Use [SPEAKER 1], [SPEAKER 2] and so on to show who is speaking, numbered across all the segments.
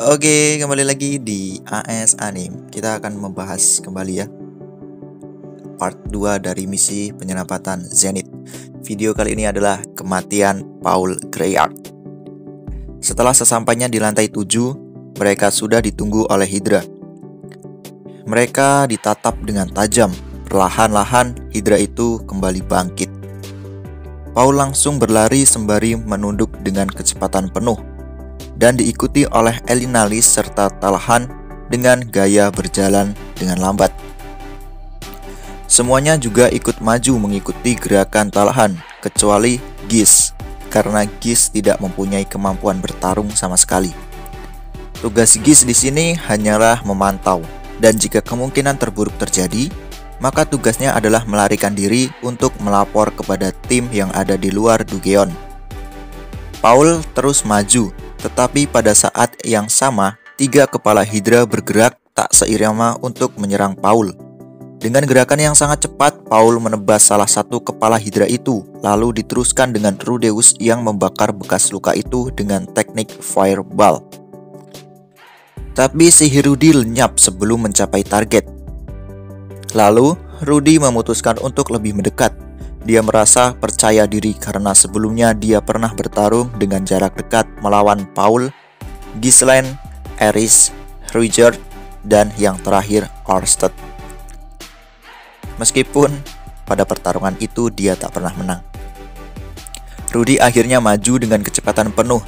[SPEAKER 1] Oke, kembali lagi di AS Anime. Kita akan membahas kembali ya part 2 dari misi penyelamatan Zenith. Video kali ini adalah kematian Paul Greyard. Setelah sesampainya di lantai 7, mereka sudah ditunggu oleh Hydra. Mereka ditatap dengan tajam. Perlahan-lahan Hydra itu kembali bangkit. Paul langsung berlari sembari menunduk dengan kecepatan penuh dan diikuti oleh Elinalis serta Talhan dengan gaya berjalan dengan lambat. Semuanya juga ikut maju mengikuti gerakan Talhan, kecuali Gish, karena Gish tidak mempunyai kemampuan bertarung sama sekali. Tugas Gish di sini hanyalah memantau, dan jika kemungkinan terburuk terjadi, maka tugasnya adalah melarikan diri untuk melapor kepada tim yang ada di luar Dugeon. Paul terus maju, tetapi pada saat yang sama, 3 kepala Hydra bergerak tak seirama untuk menyerang Paul. Dengan gerakan yang sangat cepat, Paul menebas salah satu kepala Hydra itu, lalu diteruskan dengan Rudeus yang membakar bekas luka itu dengan teknik Fireball. Tapi si Rudy lenyap sebelum mencapai target. Lalu, Rudy memutuskan untuk lebih mendekat. Dia merasa percaya diri karena sebelumnya dia pernah bertarung dengan jarak dekat melawan Paul, Ghislaine, Eris, Ruijerd, dan yang terakhir Orsted. Meskipun pada pertarungan itu dia tak pernah menang. Rudy akhirnya maju dengan kecepatan penuh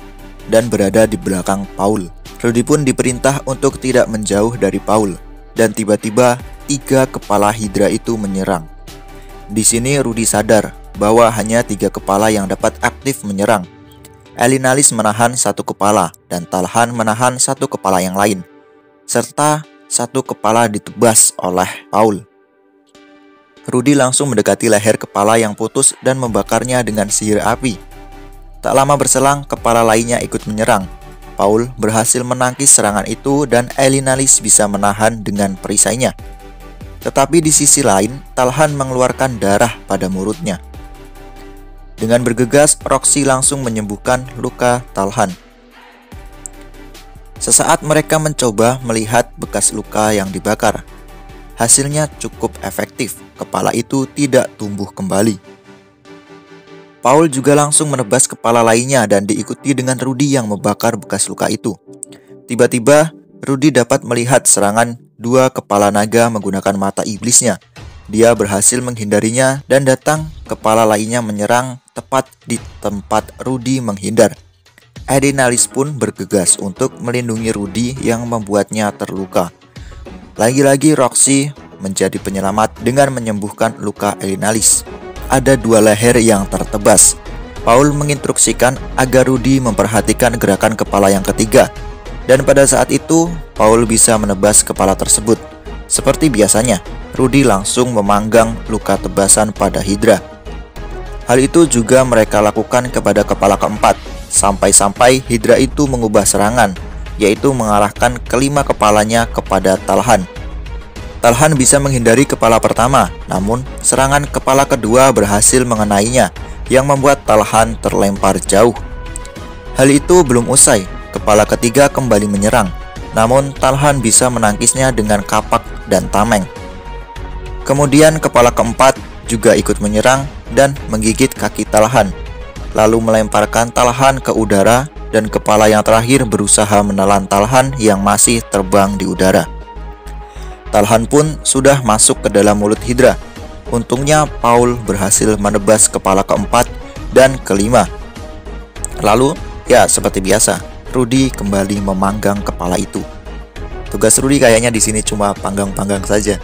[SPEAKER 1] dan berada di belakang Paul. Rudy pun diperintah untuk tidak menjauh dari Paul, dan tiba-tiba 3 kepala Hydra itu menyerang. Di sini Rudy sadar bahwa hanya 3 kepala yang dapat aktif menyerang. Elinalis menahan 1 kepala dan Talhan menahan 1 kepala yang lain, serta 1 kepala ditebas oleh Paul. Rudy langsung mendekati leher kepala yang putus dan membakarnya dengan sihir api. Tak lama berselang, kepala lainnya ikut menyerang. Paul berhasil menangkis serangan itu dan Elinalis bisa menahan dengan perisainya. Tetapi di sisi lain, Talhan mengeluarkan darah pada mulutnya. Dengan bergegas, Roxy langsung menyembuhkan luka Talhan. Sesaat mereka mencoba melihat bekas luka yang dibakar. Hasilnya cukup efektif, kepala itu tidak tumbuh kembali. Paul juga langsung menebas kepala lainnya dan diikuti dengan Rudy yang membakar bekas luka itu. Tiba-tiba, Rudy dapat melihat serangan 2 kepala naga menggunakan mata iblisnya. Dia berhasil menghindarinya dan datang kepala lainnya menyerang tepat di tempat Rudy menghindar. Elinalis pun bergegas untuk melindungi Rudy yang membuatnya terluka. Lagi-lagi Roxy menjadi penyelamat dengan menyembuhkan luka Elinalis. Ada 2 leher yang tertebas. Paul menginstruksikan agar Rudy memperhatikan gerakan kepala yang ketiga. Dan pada saat itu, Paul bisa menebas kepala tersebut. Seperti biasanya, Rudy langsung memanggang luka tebasan pada Hydra. Hal itu juga mereka lakukan kepada kepala keempat, sampai-sampai Hydra itu mengubah serangan, yaitu mengarahkan kelima kepalanya kepada Talhan. Talhan bisa menghindari kepala pertama, namun serangan kepala kedua berhasil mengenainya, yang membuat Talhan terlempar jauh. Hal itu belum usai. Kepala ketiga kembali menyerang, namun Talhan bisa menangkisnya dengan kapak dan tameng. Kemudian kepala keempat juga ikut menyerang dan menggigit kaki Talhan, lalu melemparkan Talhan ke udara, dan kepala yang terakhir berusaha menelan Talhan yang masih terbang di udara. Talhan pun sudah masuk ke dalam mulut Hydra. Untungnya Paul berhasil menebas kepala keempat dan kelima. Lalu, ya seperti biasa, Rudy kembali memanggang kepala itu. Tugas Rudy kayaknya di sini cuma panggang-panggang saja.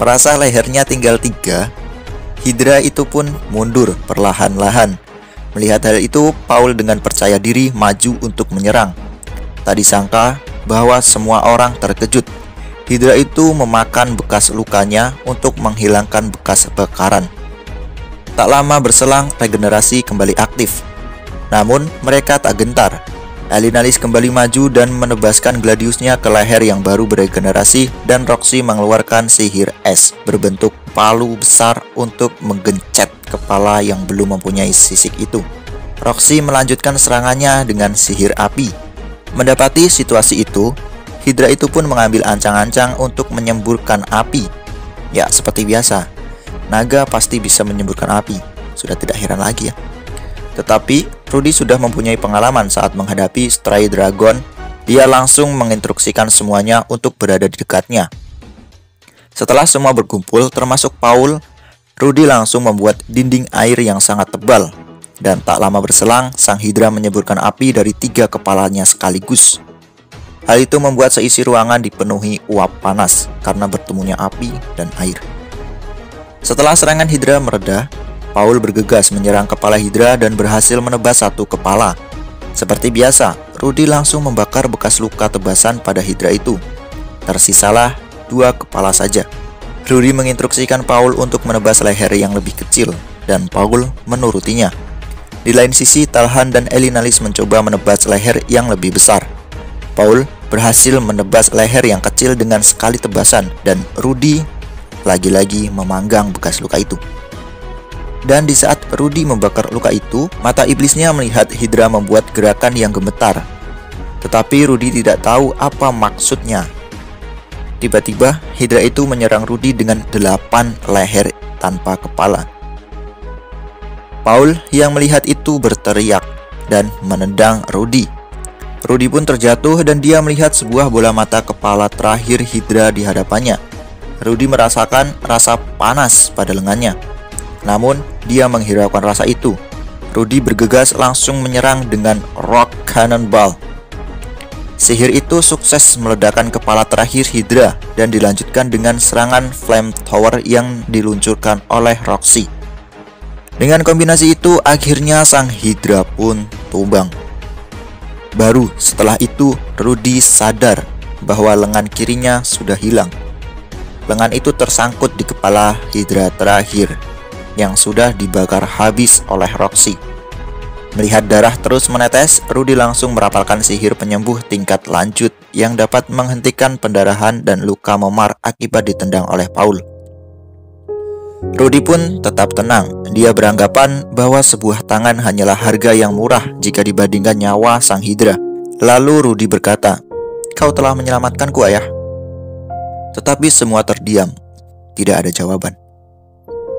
[SPEAKER 1] Merasa lehernya tinggal 3, Hydra itu pun mundur perlahan-lahan. Melihat hal itu, Paul dengan percaya diri maju untuk menyerang. Tak disangka bahwa semua orang terkejut. Hydra itu memakan bekas lukanya untuk menghilangkan bekas bakaran. Tak lama berselang, regenerasi kembali aktif. Namun mereka tak gentar. Elinalis kembali maju dan menebaskan Gladiusnya ke leher yang baru beregenerasi, dan Roxy mengeluarkan sihir es berbentuk palu besar untuk menggencet kepala yang belum mempunyai sisik itu. Roxy melanjutkan serangannya dengan sihir api. Mendapati situasi itu, Hydra itu pun mengambil ancang-ancang untuk menyemburkan api. Ya, seperti biasa, naga pasti bisa menyemburkan api. Sudah tidak heran lagi ya. Tetapi, Rudy sudah mempunyai pengalaman saat menghadapi Stray Dragon. Dia langsung menginstruksikan semuanya untuk berada di dekatnya. Setelah semua berkumpul, termasuk Paul, Rudy langsung membuat dinding air yang sangat tebal. Dan tak lama berselang, sang Hydra menyemburkan api dari 3 kepalanya sekaligus. Hal itu membuat seisi ruangan dipenuhi uap panas karena bertemunya api dan air. Setelah serangan Hydra mereda, Paul bergegas menyerang kepala Hydra dan berhasil menebas 1 kepala. Seperti biasa, Rudy langsung membakar bekas luka tebasan pada Hydra itu. Tersisalah 2 kepala saja. Rudy menginstruksikan Paul untuk menebas leher yang lebih kecil, dan Paul menurutinya. Di lain sisi, Talhan dan Elinalis mencoba menebas leher yang lebih besar. Paul berhasil menebas leher yang kecil dengan sekali tebasan, dan Rudy lagi-lagi memanggang bekas luka itu. Dan di saat Rudy membakar luka itu, mata iblisnya melihat Hydra membuat gerakan yang gemetar. Tetapi Rudy tidak tahu apa maksudnya. Tiba-tiba, Hydra itu menyerang Rudy dengan 8 leher tanpa kepala. Paul yang melihat itu berteriak dan menendang Rudy. Rudy pun terjatuh dan dia melihat sebuah bola mata kepala terakhir Hydra di hadapannya. Rudy merasakan rasa panas pada lengannya. Namun, dia menghiraukan rasa itu. Rudy bergegas langsung menyerang dengan Rock Cannonball. Sihir itu sukses meledakkan kepala terakhir Hydra dan dilanjutkan dengan serangan Flamethrower yang diluncurkan oleh Roxy. Dengan kombinasi itu, akhirnya sang Hydra pun tumbang. Baru setelah itu, Rudy sadar bahwa lengan kirinya sudah hilang. Lengan itu tersangkut di kepala Hydra terakhir yang sudah dibakar habis oleh Roxy. Melihat darah terus menetes, Rudy langsung merapalkan sihir penyembuh tingkat lanjut yang dapat menghentikan pendarahan dan luka memar akibat ditendang oleh Paul. Rudy pun tetap tenang. Dia beranggapan bahwa sebuah tangan hanyalah harga yang murah jika dibandingkan nyawa sang Hydra. Lalu Rudy berkata, "Kau telah menyelamatkanku, ayah." Tetapi semua terdiam. Tidak ada jawaban.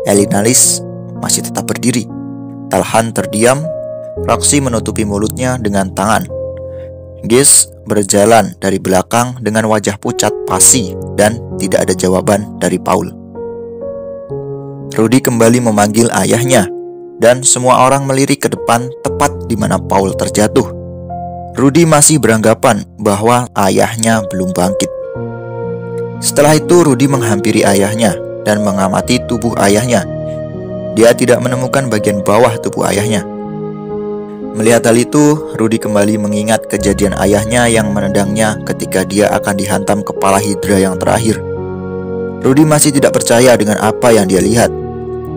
[SPEAKER 1] Elinalis masih tetap berdiri. Talhan terdiam. Roxy menutupi mulutnya dengan tangan. Gish berjalan dari belakang dengan wajah pucat pasi dan tidak ada jawaban dari Paul. Rudy kembali memanggil ayahnya, dan semua orang melirik ke depan tepat di mana Paul terjatuh. Rudy masih beranggapan bahwa ayahnya belum bangkit. Setelah itu, Rudy menghampiri ayahnya dan mengamati tubuh ayahnya. Dia tidak menemukan bagian bawah tubuh ayahnya. Melihat hal itu, Rudy kembali mengingat kejadian ayahnya yang menendangnya ketika dia akan dihantam kepala Hydra yang terakhir. Rudy masih tidak percaya dengan apa yang dia lihat.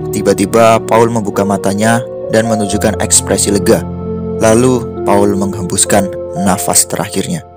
[SPEAKER 1] Tiba-tiba Paul membuka matanya dan menunjukkan ekspresi lega. Lalu Paul menghembuskan nafas terakhirnya.